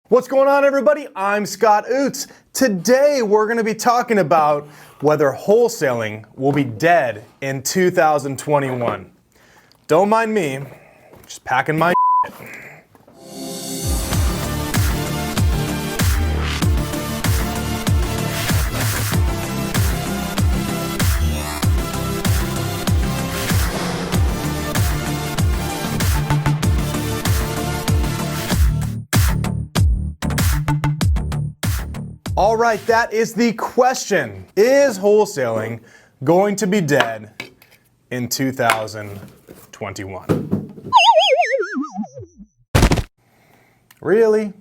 What's going on, everybody? I'm Scott Oots. Today we're going to be talking about whether wholesaling will be dead in 2021. Don't mind me, just packing my shit. All right, that is the question. Is wholesaling going to be dead in 2021? Really?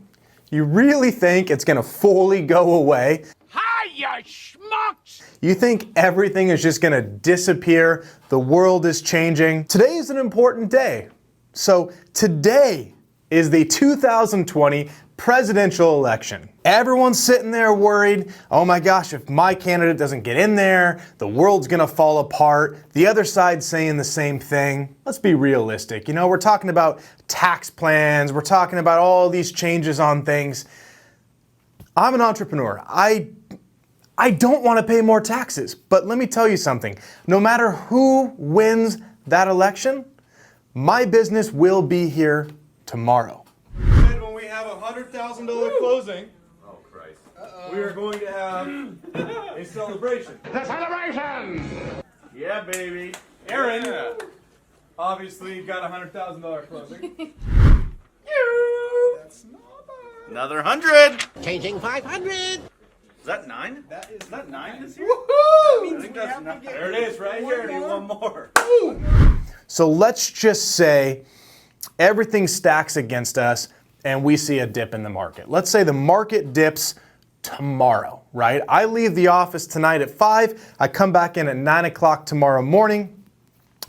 You really think it's gonna fully go away? Hiya, schmucks! You think everything is just gonna disappear? The world is changing? Today is an important day. So today is the 2020 presidential election. Everyone's sitting there worried, oh my gosh, if my candidate doesn't get in there, the world's gonna fall apart. The other side's saying the same thing. Let's be realistic. You know, we're talking about tax plans, we're talking about all these changes on things. I'm an entrepreneur. I don't want to pay more taxes, but let me tell you something. No matter who wins that election, my business will be here tomorrow. When we have a $100,000 closing, oh Christ, we are going to have a celebration. The celebration! Yeah, baby. Aaron, obviously got a $100,000 closing. That's not bad. Another 100. Changing 500! Is that 9? Is that 9 this year? Woohoo! I think that's 9. There it is, right here. Need one more. So let's just say everything stacks against us and we see a dip in the market. Let's say the market dips tomorrow, right? I leave the office tonight at 5, I come back in at 9 o'clock tomorrow morning,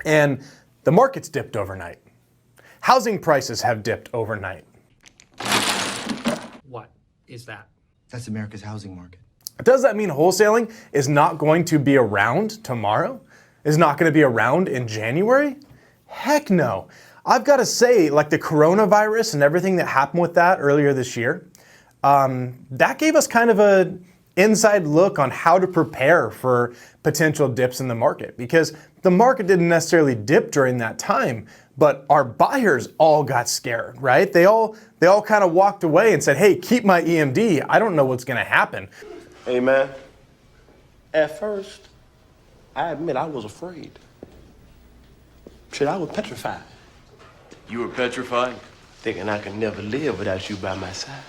and the market's dipped overnight. Housing prices have dipped overnight. What is that? That's America's housing market. Does that mean wholesaling is not going to be around tomorrow? Is not going to be around in January? Heck no. I've got to say, like the coronavirus and everything that happened with that earlier this year, that gave us kind of an inside look on how to prepare for potential dips in the market, because the market didn't necessarily dip during that time, but our buyers all got scared, right? They all kind of walked away and said, hey, keep my EMD. I don't know what's going to happen. Hey man, at first, I admit I was afraid. Shit, I was petrified. You were petrified? Thinking I could never live without you by my side.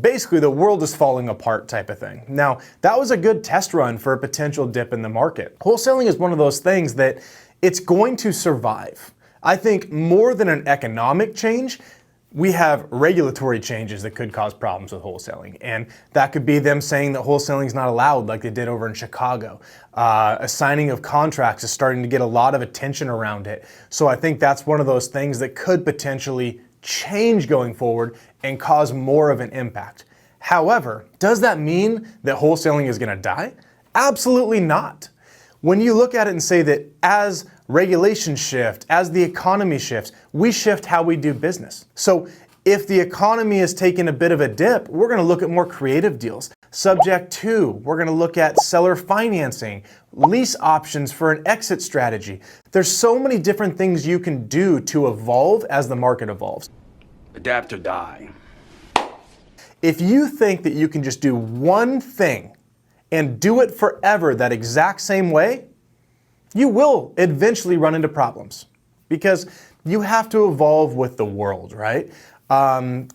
Basically, the world is falling apart type of thing. Now, that was a good test run for a potential dip in the market. Wholesaling is one of those things that it's going to survive. I think more than an economic change, we have regulatory changes that could cause problems with wholesaling. And that could be them saying that wholesaling is not allowed like they did over in Chicago. A signing of contracts is starting to get a lot of attention around it. So I think that's one of those things that could potentially change going forward and cause more of an impact. However, does that mean that wholesaling is going to die? Absolutely not. When you look at it and say that as regulations shift, as the economy shifts, we shift how we do business. So if the economy is taking a bit of a dip, we're going to look at more creative deals. Subject to, we're going to look at seller financing, lease options for an exit strategy. There's so many different things you can do to evolve as the market evolves. Adapt or die. If you think that you can just do one thing and do it forever that exact same way, you will eventually run into problems because you have to evolve with the world, right?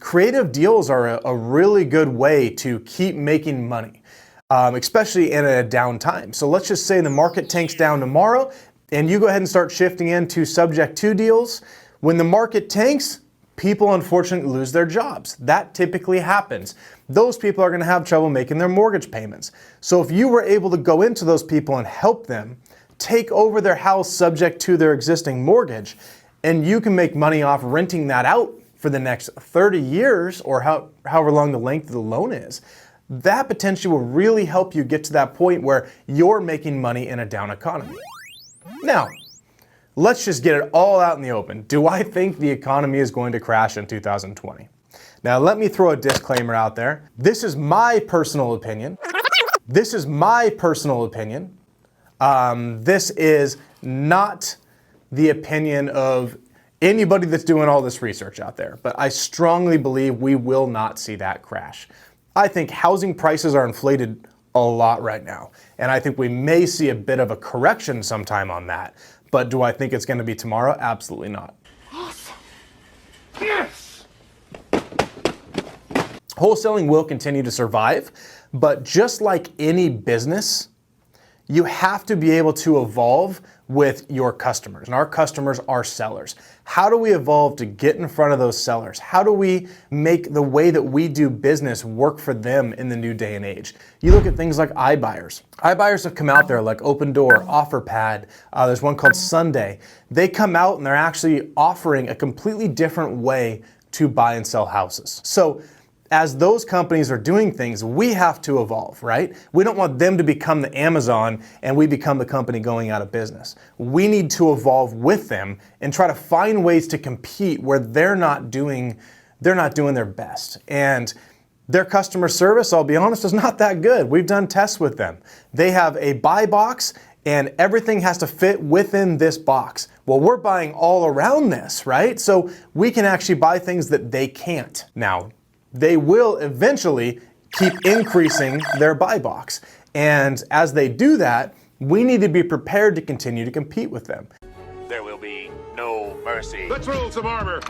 Creative deals are a really good way to keep making money, especially in a down time. So let's just say the market tanks down tomorrow and you go ahead and start shifting into subject to deals. When the market tanks, people unfortunately lose their jobs. That typically happens. Those people are going to have trouble making their mortgage payments. So if you were able to go into those people and help them take over their house subject to their existing mortgage, and you can make money off renting that out for the next 30 years or however long the length of the loan is, that potentially will really help you get to that point where you're making money in a down economy. Now, let's just get it all out in the open. Do I think the economy is going to crash in 2020? Now, let me throw a disclaimer out there. This is my personal opinion. This is my personal opinion. This is not the opinion of anybody that's doing all this research out there, but I strongly believe we will not see that crash. I think housing prices are inflated a lot right now, and I think we may see a bit of a correction sometime on that. But do I think it's going to be tomorrow? Absolutely not. Awesome. Yes. Wholesaling will continue to survive, but just like any business, you have to be able to evolve with your customers, and our customers are sellers. How do we evolve to get in front of those sellers? How do we make the way that we do business work for them in the new day and age? You look at things like iBuyers. iBuyers have come out there like Open Door, OfferPad, there's one called Sunday. They come out and they're actually offering a completely different way to buy and sell houses. So as those companies are doing things, we have to evolve, right? We don't want them to become the Amazon and we become the company going out of business. We need to evolve with them and try to find ways to compete where they're not doing their best. And their customer service, I'll be honest, is not that good. We've done tests with them. They have a buy box and everything has to fit within this box. Well, we're buying all around this, right? So we can actually buy things that they can't. Now, they will eventually keep increasing their buy box. And as they do that, we need to be prepared to continue to compete with them. There will be no mercy. Let's roll some armor.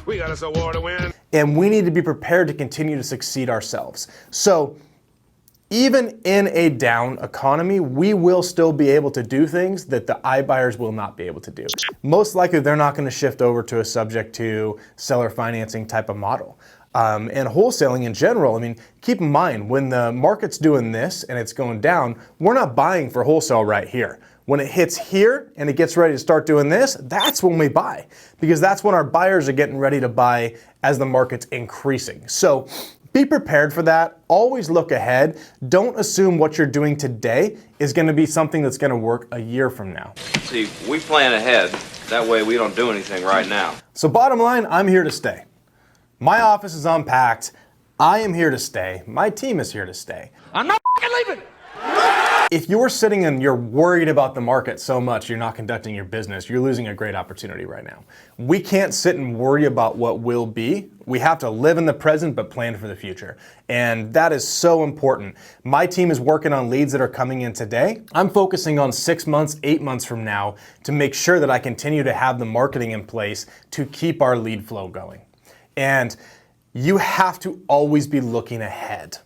We got us a war to win. And we need to be prepared to continue to succeed ourselves. So even in a down economy, we will still be able to do things that the iBuyers will not be able to do. Most likely, they're not going to shift over to a subject to seller financing type of model. And wholesaling in general, I mean, keep in mind, when the market's doing this and it's going down, we're not buying for wholesale right here. When it hits here and it gets ready to start doing this, that's when we buy, because that's when our buyers are getting ready to buy as the market's increasing. So be prepared for that. Always look ahead. Don't assume what you're doing today is going to be something that's going to work a year from now. See, we plan ahead. That way we don't do anything right now. So bottom line, I'm here to stay. My office is unpacked. I am here to stay. My team is here to stay. I'm not leaving. If you're sitting and you're worried about the market so much you're not conducting your business, you're losing a great opportunity right now. We can't sit and worry about what will be. We have to live in the present but plan for the future. And that is so important. My team is working on leads that are coming in today. I'm focusing on 6 months, 8 months from now to make sure that I continue to have the marketing in place to keep our lead flow going. And you have to always be looking ahead.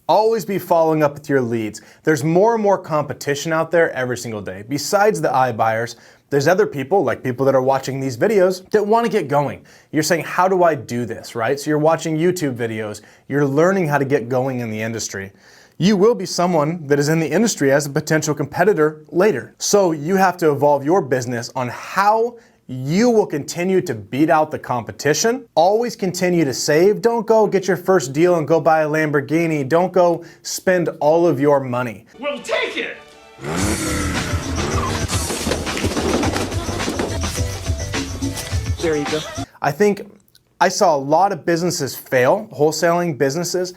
Always be following up with your leads. There's more and more competition out there every single day. Besides the iBuyers, there's other people, like people that are watching these videos, that want to get going. You're saying, how do I do this, right? So you're watching YouTube videos. You're learning how to get going in the industry. You will be someone that is in the industry as a potential competitor later. So you have to evolve your business on how you will continue to beat out the competition. Always continue to save. Don't go get your first deal and go buy a Lamborghini. Don't go spend all of your money. We'll take it. There you go. I think I saw a lot of businesses fail, wholesaling businesses,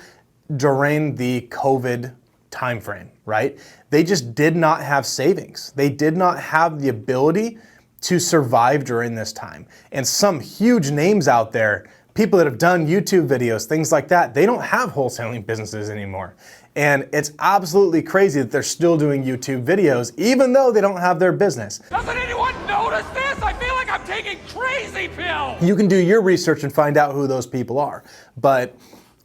during the COVID timeframe, right? They just did not have savings. They did not have the ability to survive during this time. And some huge names out there, people that have done YouTube videos, things like that, they don't have wholesaling businesses anymore. And it's absolutely crazy that they're still doing YouTube videos, even though they don't have their business. Doesn't anyone notice this? I feel like I'm taking crazy pills. You can do your research and find out who those people are. But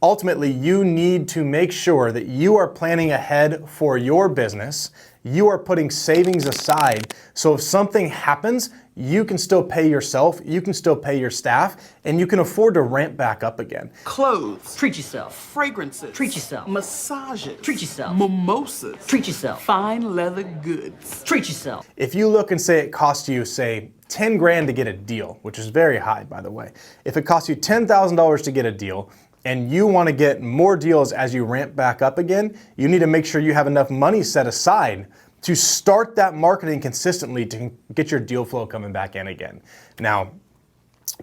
ultimately, you need to make sure that you are planning ahead for your business. You are putting savings aside, so if something happens, you can still pay yourself, you can still pay your staff, and you can afford to ramp back up again. Clothes. Treat yourself. Fragrances. Treat yourself. Massages. Treat yourself. Mimosas. Treat yourself. Fine leather goods. Treat yourself. If you look and say it costs you, say, 10 grand to get a deal, which is very high, by the way. If it costs you $10,000 to get a deal, and you want to get more deals as you ramp back up again, you need to make sure you have enough money set aside to start that marketing consistently to get your deal flow coming back in again. Now,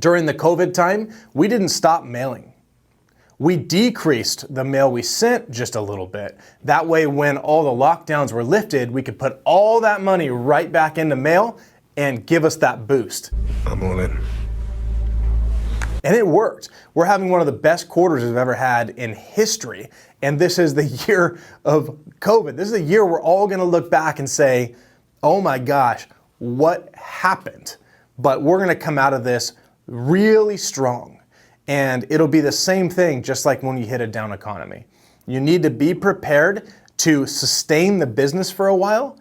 during the COVID time, we didn't stop mailing. We decreased the mail we sent just a little bit. That way, when all the lockdowns were lifted, we could put all that money right back into mail and give us that boost. I'm all in. And it worked. We're having one of the best quarters we've ever had in history. And this is the year of COVID. This is a year we're all gonna look back and say, oh my gosh, what happened? But we're gonna come out of this really strong. And it'll be the same thing, just like when you hit a down economy. You need to be prepared to sustain the business for a while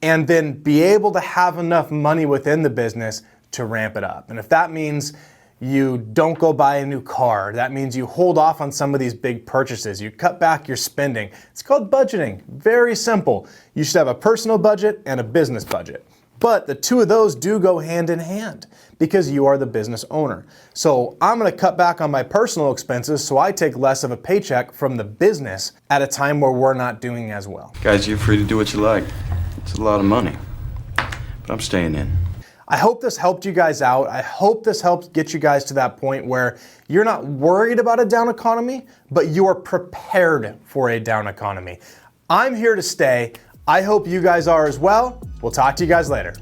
and then be able to have enough money within the business to ramp it up. And if that means you don't go buy a new car, that means you hold off on some of these big purchases, you cut back your spending. It's called budgeting. Very simple. You should have a personal budget and a business budget. But the two of those do go hand in hand because you are the business owner. So I'm gonna cut back on my personal expenses so I take less of a paycheck from the business at a time where we're not doing as well. Guys, you're free to do what you like. It's a lot of money, but I'm staying in. I hope this helped you guys out. I hope this helps get you guys to that point where you're not worried about a down economy, but you are prepared for a down economy. I'm here to stay. I hope you guys are as well. We'll talk to you guys later.